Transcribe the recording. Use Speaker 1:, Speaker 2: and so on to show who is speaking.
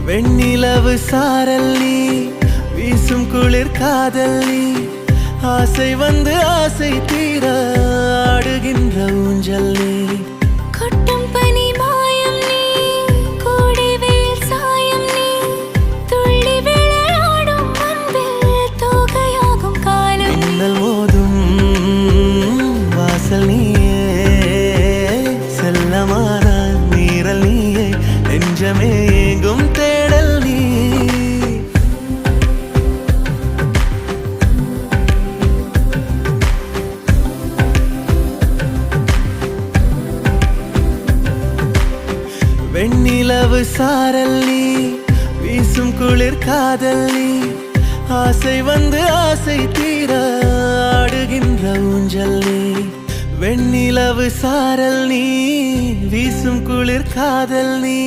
Speaker 1: வெண்ணிலவு சாரல் நீ, வீசும் குளிர் காதல் நீ, ஆசை வந்து ஆசை தீர ஆடுகின்ற ஊஞ்சல் நீ.
Speaker 2: கொட்டும் பனி மாயம் நீ, கோடை வெயில் சாயம் நீ, துள்ளி விளையாடும் அன்பில் தோகையாகும் காலம்.
Speaker 1: மின்னல் மோதும் வாசல் நீயே, செல்லமான நீரல் நீயே, நெஞ்சமே எங்கும் தேடல் நீ. வெண்ணிலவு சாரல் நீ, வீசும் குளிர் காதல் நீ, ஆசை வந்து ஆசை தீர ஆடுகின்ற ஊஞ்சல் நீ. வெண்ணிலவு சாரல் நீ, வீசும் குளிர் காதல் நீ,